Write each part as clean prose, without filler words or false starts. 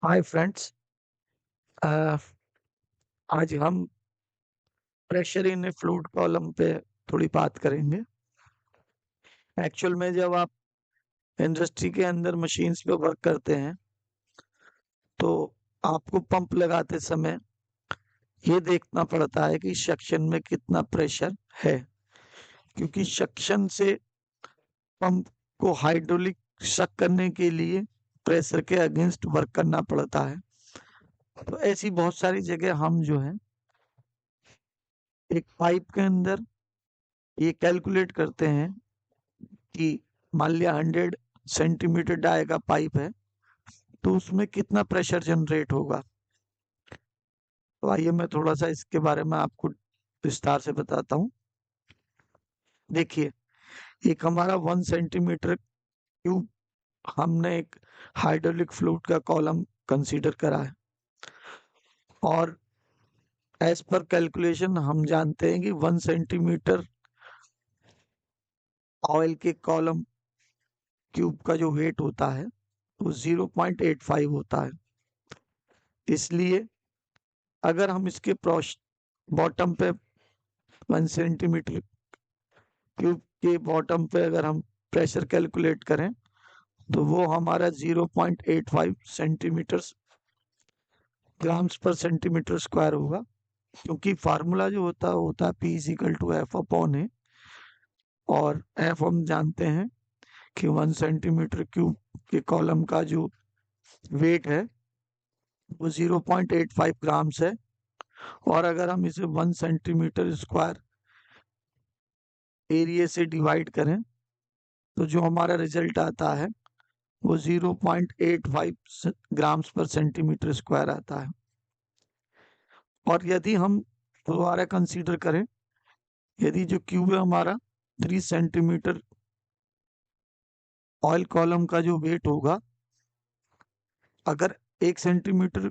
Hi friends. आज हम pressure in A fluid column पे थोड़ी बात करेंगे। एक्चुअल में जब आप इंडस्ट्री के अंदर मशीन्स पे वर्क करते हैं तो आपको पंप लगाते समय ये देखना पड़ता है कि सक्शन में कितना प्रेशर है, क्योंकि सक्शन से पंप को हाइड्रोलिक शक करने के लिए प्रेशर के अगेंस्ट वर्क करना पड़ता है। तो ऐसी बहुत सारी जगह हम जो है एक पाइप के अंदर ये कैलकुलेट करते हैं कि मान लिया 100 सेंटीमीटर डाय का पाइप है तो उसमें कितना प्रेशर जनरेट होगा। तो आइए मैं थोड़ा सा इसके बारे में आपको विस्तार से बताता हूँ। देखिए, एक हमारा 1 सेंटीमीटर क्यूब हमने एक हाइड्रोलिक फ्लूइड का कॉलम कंसीडर करा है, और एज पर कैलकुलेशन हम जानते हैं कि 1 सेंटीमीटर ऑयल के कॉलम क्यूब का जो वेट होता है वो 0.85 होता है। इसलिए अगर हम इसके बॉटम पे 1 सेंटीमीटर क्यूब के बॉटम पे अगर हम प्रेशर कैलकुलेट करें तो वो हमारा 0.85 centimetre grams per centimetre square होगा, क्योंकि फार्मूला जो होता है P is equal to F upon है, और एफ हम जानते हैं कि 1 सेंटीमीटर क्यूब के कॉलम का जो वेट है वो 0.85 ग्राम्स है। और अगर हम इसे 1 सेंटीमीटर स्क्वायर एरिया से डिवाइड करें तो जो हमारा रिजल्ट आता है वो 0.85 ग्राम्स पर सेंटीमीटर स्क्वायर आता है। और यदि हम दोबारा कंसीडर करें, यदि जो क्यूब है हमारा 3 सेंटीमीटर ऑयल कॉलम का जो वेट होगा, अगर 1 सेंटीमीटर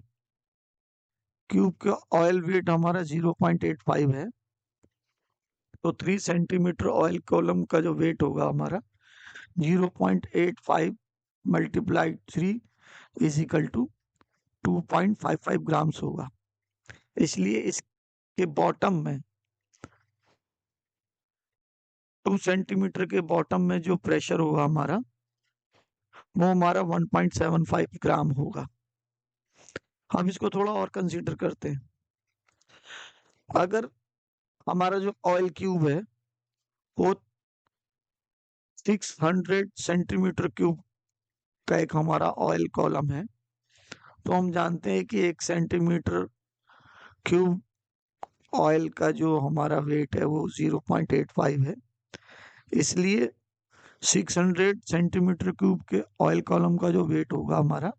क्यूब का ऑयल वेट हमारा 0.85 है तो 3 सेंटीमीटर ऑयल कॉलम का जो वेट होगा हमारा 0.85 multiplied 3 is equal to 2.55 grams होगा। इसलिए इसके बॉटम में 2 सेंटीमीटर के बॉटम में जो प्रेशर होगा हमारा वो हमारा 1.75 ग्राम होगा। हम इसको थोड़ा और कंसीडर करते हैं। अगर हमारा जो ऑयल क्यूब है वो 600 सेंटीमीटर क्यूब का एक हमारा ऑयल कॉलम है, तो हम जानते हैं कि 1 सेंटीमीटर क्यूब ऑयल का जो हमारा वेट है वो 0.85 है। इसलिए 600 सेंटीमीटर क्यूब के ऑयल कॉलम का जो वेट होगा हमारा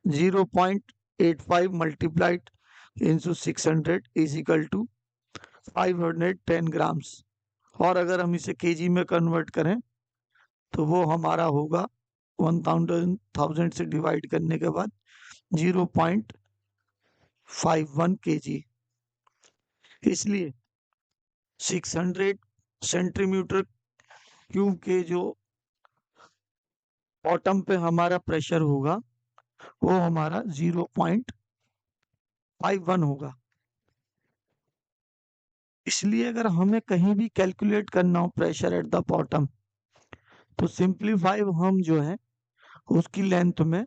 0.85 multiplied into 600 is equal to 510 grams. और अगर हम इसे केजी में कन्वर्ट करें तो वो हमारा होगा 1000 से डिवाइड करने के बाद 0.51 केजी। इसलिए 600 सेंटीमीटर क्यूब के जो बॉटम पे हमारा प्रेशर होगा वो हमारा 0.51 होगा। इसलिए अगर हमें कहीं भी कैलकुलेट करना हो प्रेशर एट द बॉटम तो सिंपलीफाई हम जो है उसकी लेंथ में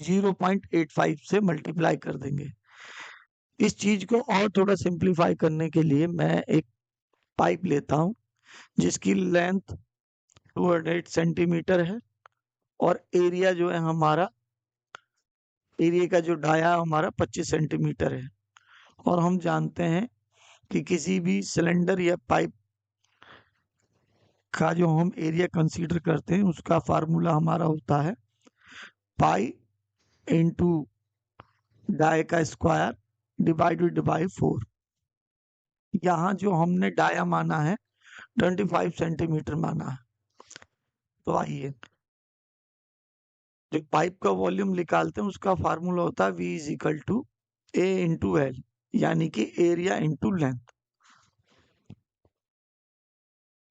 0.85 से मल्टीप्लाई कर देंगे। इस चीज को और थोड़ा सिंपलीफाई करने के लिए मैं एक पाइप लेता हूं जिसकी लेंथ 200 सेंटीमीटर है, और एरिया जो है हमारा, एरिया का जो डाया हमारा 25 सेंटीमीटर है। और हम जानते हैं कि किसी भी सिलेंडर या पाइप का जो हम एरिया कंसीडर करते हैं उसका फार्मूला हमारा होता है पाई इंटू डाई का स्क्वायर डिवाइडेड बाई 4। यहाँ जो हमने डाया माना है 25 सेंटीमीटर माना है। तो आइए, जो पाइप का वॉल्यूम निकालते हैं उसका फार्मूला होता है V is equal to A into L, यानी कि एरिया इंटू लेंथ।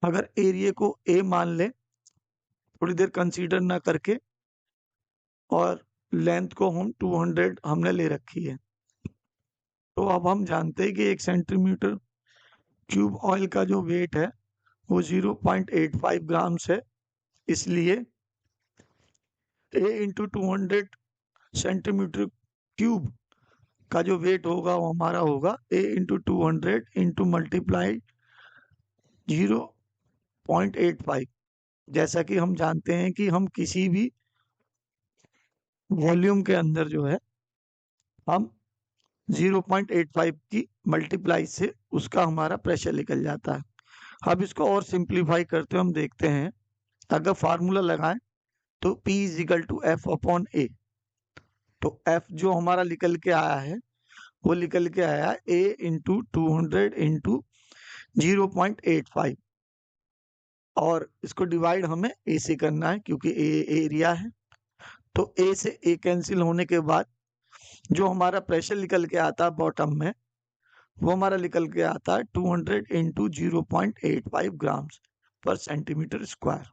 अगर एरिया को A मान ले थोड़ी देर कंसीडर ना करके, और लेंथ को हम 200 हमने ले रखी है। तो अब हम जानते हैं कि 1 सेंटीमीटर क्यूब ऑयल का जो वेट है वो 0.85 ग्राम्स है। इसलिए A इंटू 200 सेंटीमीटर क्यूब का जो वेट होगा वो हमारा होगा A इंटू 200 इंटू मल्टीप्लाई 0.85। जैसा कि हम जानते हैं कि हम किसी भी वॉल्यूम के अंदर जो है हम 0.85 की मल्टीप्लाई से उसका हमारा प्रेशर निकल जाता है। अब इसको और सिंप्लीफाई करते हुए हम देखते हैं, अगर फार्मूला लगाएं तो P is equal to F upon A. तो F जो हमारा निकल के आया है वो निकल के आया A इंटू 200 इंटू 0.85, और इसको डिवाइड हमें A से करना है क्योंकि A एरिया है। तो A से A कैंसिल होने के बाद जो हमारा प्रेशर निकल के आता है बॉटम में, वो हमारा निकल के आता है 200 into 0.85 grams per centimetre square.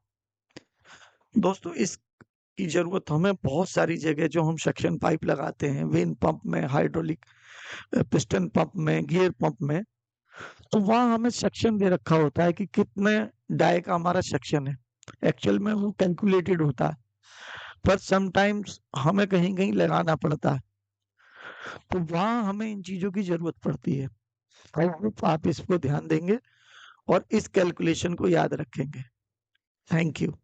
दोस्तों इसकी जरूरत हमें बहुत सारी जगह, जो हम सक्शन पाइप लगाते हैं वेन पंप में, हाइड्रोलिक पिस्टन पंप में, गियर पंप में, तो वहां हमें सक्शन दे रखा होता है कि कितने डाई का हमारा सक्शन है। एक्चुअल में वो कैलकुलेटेड होता है, पर समटाइम्स हमें कहीं कहीं लगाना पड़ता है, तो वहां हमें इन चीजों की जरूरत पड़ती है। आई होप आप इस पर ध्यान देंगे और इस कैलकुलेशन को याद रखेंगे। Thank you.